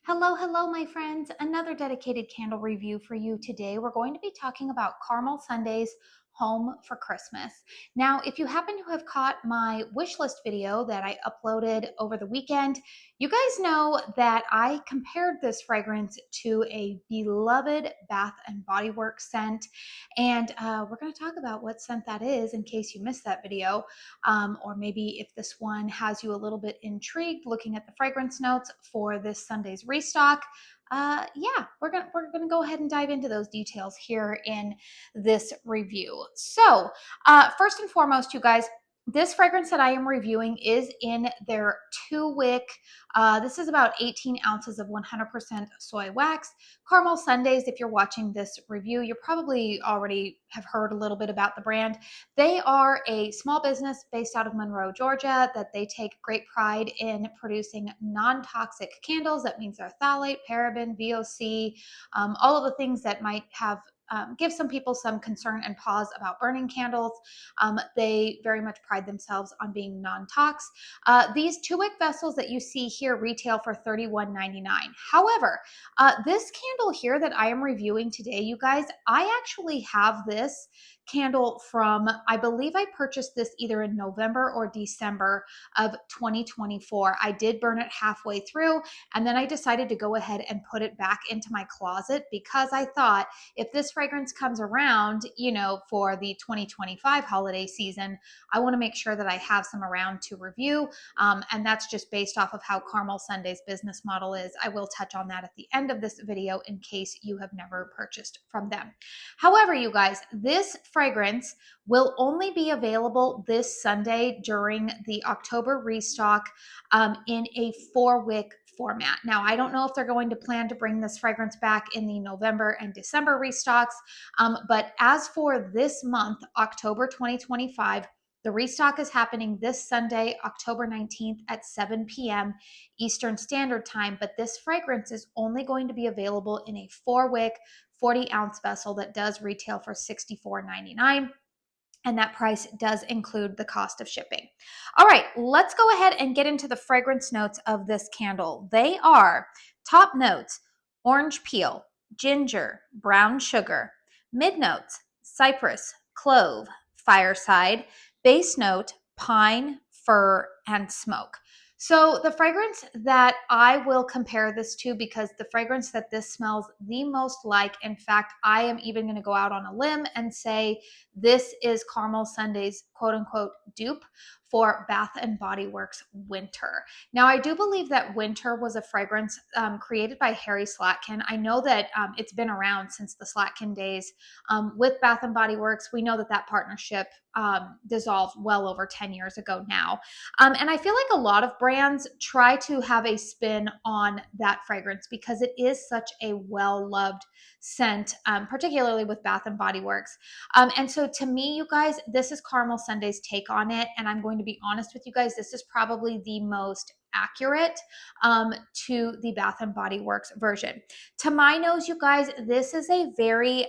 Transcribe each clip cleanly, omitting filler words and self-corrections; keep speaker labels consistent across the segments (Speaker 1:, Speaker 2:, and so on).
Speaker 1: Hello, my friends. Another dedicated candle review for you today. We're going to be talking about Caramel Sundays Home for Christmas. Now, if you happen to have caught my wish list video that I uploaded over the weekend, you guys know that I compared this fragrance to a beloved Bath and Body Works scent. And we're going to talk about what scent that is in case you missed that video. Or maybe if this one has you a little bit intrigued looking at the fragrance notes for this Sunday's restock. Yeah, we're gonna go ahead and dive into those details here in this review. So first and foremost, you guys, this fragrance that I am reviewing is in their 2-wick. This is about 18 ounces of 100% soy wax. Caramel Sundays, if you're watching this review, you probably already have heard a little bit about the brand. They are a small business based out of Monroe, Georgia, that they take great pride in producing non-toxic candles. That means they're phthalate, paraben, VOC, all of the things that might have give some people some concern and pause about burning candles. They very much pride themselves on being non-tox. These 2-wick vessels that you see here retail for $31.99. However, this candle here that I am reviewing today, you guys, I actually have this candle from, I believe I purchased this either in November or December of 2024. I did burn it halfway through, and then I decided to go ahead and put it back into my closet because I thought if this fragrance comes around, for the 2025 holiday season, I want to make sure that I have some around to review. And that's just based off of how Caramel Sunday's business model is. I will touch on that at the end of this video in case you have never purchased from them. However, you guys, this fragrance will only be available this Sunday during the October restock in a 4-wick format. Now, I don't know if they're going to plan to bring this fragrance back in the November and December restocks, but as for this month, October 2025, the restock is happening this Sunday, October 19th at 7 p.m. Eastern Standard Time, but this fragrance is only going to be available in a 4-wick, 40-ounce vessel that does retail for $64.99. And that price does include the cost of shipping. All right, let's go ahead and get into the fragrance notes of this candle. They are top notes: orange peel, ginger, brown sugar; mid notes: cypress, clove, fireside; base note: pine, fir, and smoke. So the fragrance that I will compare this to, because the fragrance that this smells the most like, in fact, I am even going to go out on a limb and say this is Caramel Sunday's quote unquote dupe for Bath and Body Works Winter. Now, I do believe that Winter was a fragrance created by Harry Slatkin. I know that it's been around since the Slatkin days with Bath and Body Works. We know that that partnership dissolved well over 10 years ago now. And I feel like a lot of brands try to have a spin on that fragrance because it is such a well-loved scent, particularly with Bath and Body Works. And so to me, you guys, this is Caramel Sunday's take on it. And I'm going to be honest with you guys, this is probably the most accurate to the Bath and Body Works version. To my nose, you guys, this is a very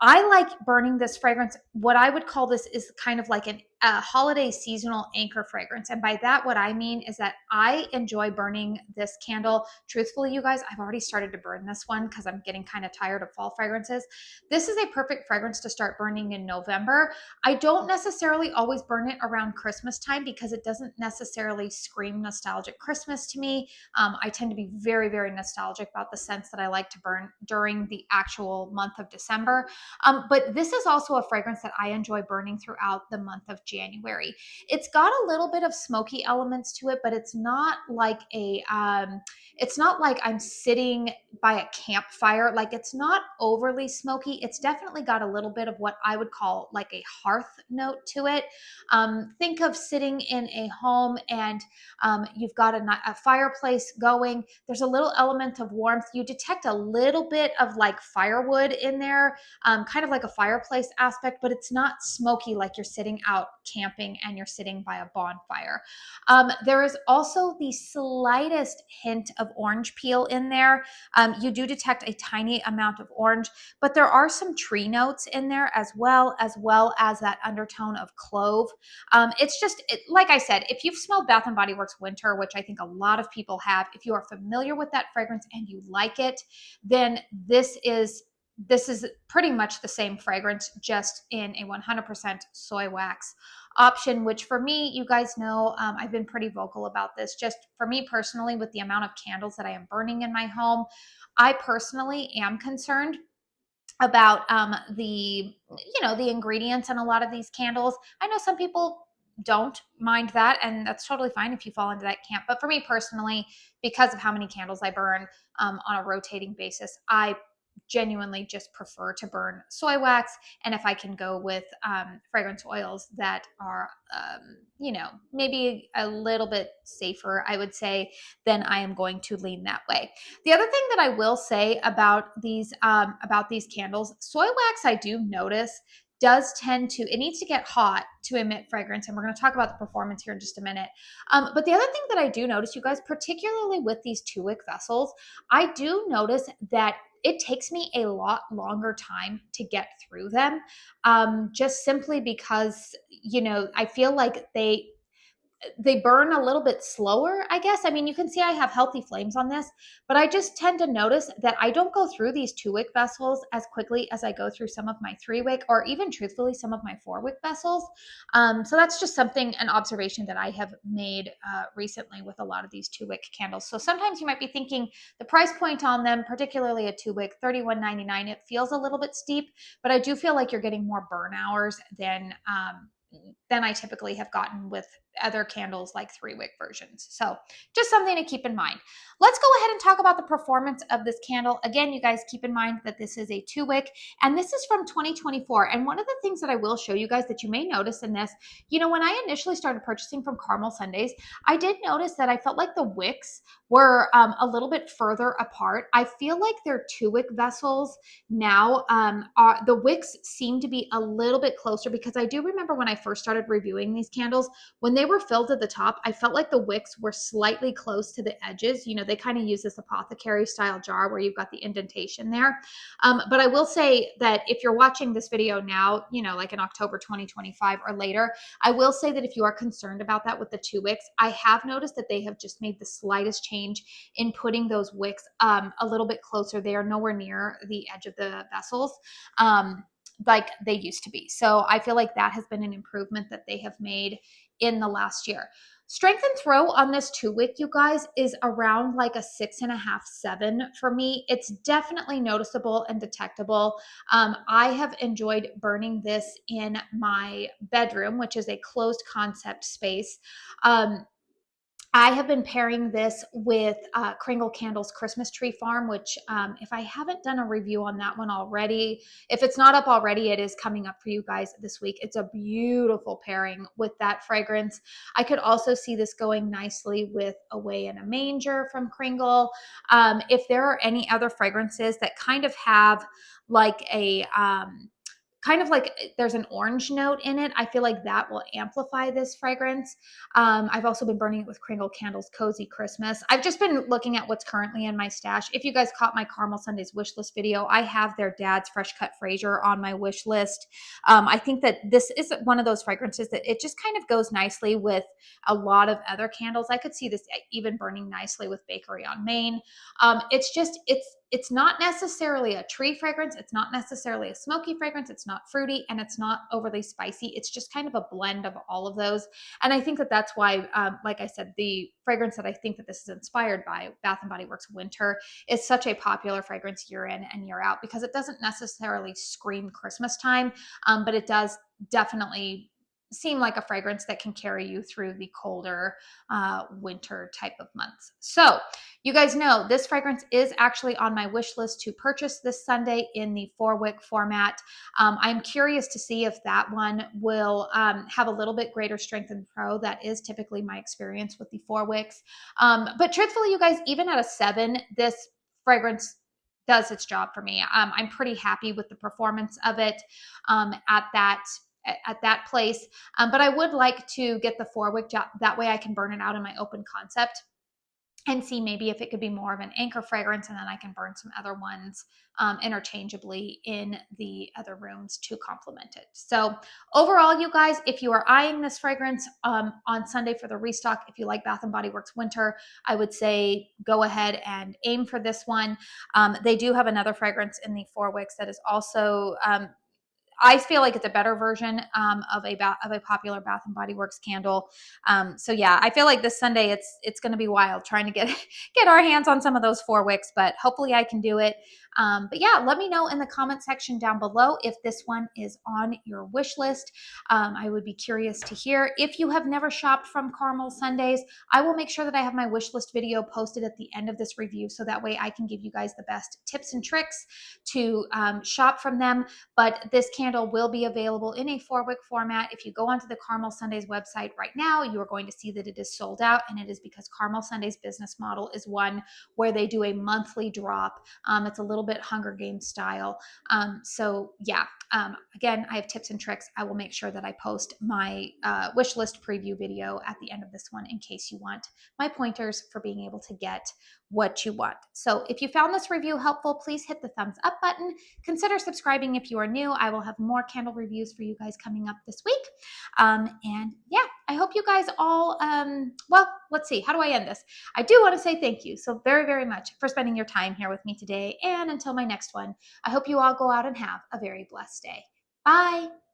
Speaker 1: I like burning this fragrance. What I would call this is kind of like a holiday seasonal anchor fragrance. And by that, what I mean is that I enjoy burning this candle. Truthfully, you guys, I've already started to burn this one because I'm getting kind of tired of fall fragrances. This is a perfect fragrance to start burning in November. I don't necessarily always burn it around Christmas time because it doesn't necessarily scream nostalgic Christmas to me. I tend to be very, very nostalgic about the scents that I like to burn during the actual month of December. But this is also a fragrance that I enjoy burning throughout the month of January. It's got a little bit of smoky elements to it, but it's not like it's not like I'm sitting by a campfire. Like, it's not overly smoky. It's definitely got a little bit of what I would call like a hearth note to it. Think of sitting in a home and you've got a fireplace going. There's a little element of warmth. You detect a little bit of like firewood in there. kind of like a fireplace aspect, but it's not smoky like you're sitting out camping and you're sitting by a bonfire. There is also the slightest hint of orange peel in there. You do detect a tiny amount of orange, but there are some tree notes in there as that undertone of clove. It's just, like I said, if you've smelled Bath and Body Works Winter, which I think a lot of people have, if you are familiar with that fragrance and you like it, then this is pretty much the same fragrance, just in a 100% soy wax option, which for me, you guys know, I've been pretty vocal about this. Just for me personally, with the amount of candles that I am burning in my home, I personally am concerned about the ingredients in a lot of these candles. I know some people don't mind that, and that's totally fine if you fall into that camp. But for me personally, because of how many candles I burn on a rotating basis, I genuinely just prefer to burn soy wax. And if I can go with fragrance oils that are, maybe a little bit safer, I would say, then I am going to lean that way. The other thing that I will say about these candles, soy wax, I do notice does tend to, it needs to get hot to emit fragrance. And we're going to talk about the performance here in just a minute. But the other thing that I do notice, you guys, particularly with these 2-wick vessels, I do notice that it takes me a lot longer time to get through them, just simply because, I feel like they burn a little bit slower, I guess. I mean, you can see I have healthy flames on this, but I just tend to notice that I don't go through these 2-wick vessels as quickly as I go through some of my 3-wick, or even truthfully, some of my 4-wick vessels. So that's just an observation that I have made recently with a lot of these 2-wick candles. So sometimes you might be thinking the price point on them, particularly a 2-wick, $31.99, it feels a little bit steep, but I do feel like you're getting more burn hours than I typically have gotten with other candles like 3-wick versions. So just something to keep in mind. Let's go ahead and talk about the performance of this candle. Again, you guys, keep in mind that this is a 2-wick, and this is from 2024. And one of the things that I will show you guys that you may notice in this, when I initially started purchasing from Caramel Sundays, I did notice that I felt like the wicks were a little bit further apart. I feel like their 2-wick vessels now, the wicks seem to be a little bit closer, because I do remember when I first started reviewing these candles, when they were filled at the top, I felt like the wicks were slightly close to the edges. They kind of use this apothecary style jar where you've got the indentation there. But I will say that if you're watching this video now, like in October 2025 or later, I will say that if you are concerned about that with the 2 wicks, I have noticed that they have just made the slightest change in putting those wicks a little bit closer. They are nowhere near the edge of the vessels like they used to be. So I feel like that has been an improvement that they have made in the last year. Strength and throw on this 2-wick, you guys, is around like a 6.5, 7 for me. It's definitely noticeable and detectable. I have enjoyed burning this in my bedroom, which is a closed concept space. I have been pairing this with Kringle Candles Christmas Tree Farm, which if I haven't done a review on that one already, if it's not up already, it is coming up for you guys this week. It's a beautiful pairing with that fragrance. I could also see this going nicely with Away in a Manger from Kringle. If there are any other fragrances that kind of have like there's an orange note in it, I feel like that will amplify this fragrance. I've also been burning it with Kringle Candles Cozy Christmas. I've just been looking at what's currently in my stash. If you guys caught my Caramel Sundays wish list video, I have their Dad's Fresh Cut Fraser on my wish list. I think that this is one of those fragrances that it just kind of goes nicely with a lot of other candles. I could see this even burning nicely with Bakery on Main. It's not necessarily a tree fragrance. It's not necessarily a smoky fragrance. It's not fruity, and it's not overly spicy. It's just kind of a blend of all of those. And I think that that's why, like I said, the fragrance that I think that this is inspired by, Bath and Body Works Winter, is such a popular fragrance year in and year out, because it doesn't necessarily scream Christmas time, but it does definitely seem like a fragrance that can carry you through the colder winter type of months. So you guys know this fragrance is actually on my wish list to purchase this Sunday in the 4-wick format. I'm curious to see if that one will have a little bit greater strength and throw. That is typically my experience with the 4 wicks. But truthfully, you guys, even at a 7, this fragrance does its job for me. I'm pretty happy with the performance of it at that place. But I would like to get the 4-wick job. That way I can burn it out in my open concept and see maybe if it could be more of an anchor fragrance, and then I can burn some other ones interchangeably in the other rooms to complement it. So overall, you guys, if you are eyeing this fragrance on Sunday for the restock, if you like Bath & Body Works Winter, I would say go ahead and aim for this one. They do have another fragrance in the 4 wicks that is also I feel like it's a better version of a popular Bath and Body Works candle. So yeah, I feel like this Sunday it's going to be wild trying to get our hands on some of those 4 wicks, but hopefully I can do it. But yeah, let me know in the comment section down below if this one is on your wish list. I would be curious to hear. If you have never shopped from Carmel Sundays, I will make sure that I have my wish list video posted at the end of this review, so that way I can give you guys the best tips and tricks to shop from them. But this candle will be available in a 4-wick format. If you go onto the Carmel Sundays website right now, you are going to see that it is sold out, and it is because Carmel Sundays business model is one where they do a monthly drop. It's a little bit Hunger Games style. So yeah, again, I have tips and tricks. I will make sure that I post my wish list preview video at the end of this one in case you want my pointers for being able to get what you want. So if you found this review helpful, please hit the thumbs up button. Consider subscribing if you are new. I will have more candle reviews for you guys coming up this week. And yeah, I hope you guys all, well, let's see, how do I end this? I do want to say thank you so very, very much for spending your time here with me today. And until my next one, I hope you all go out and have a very blessed day. Bye.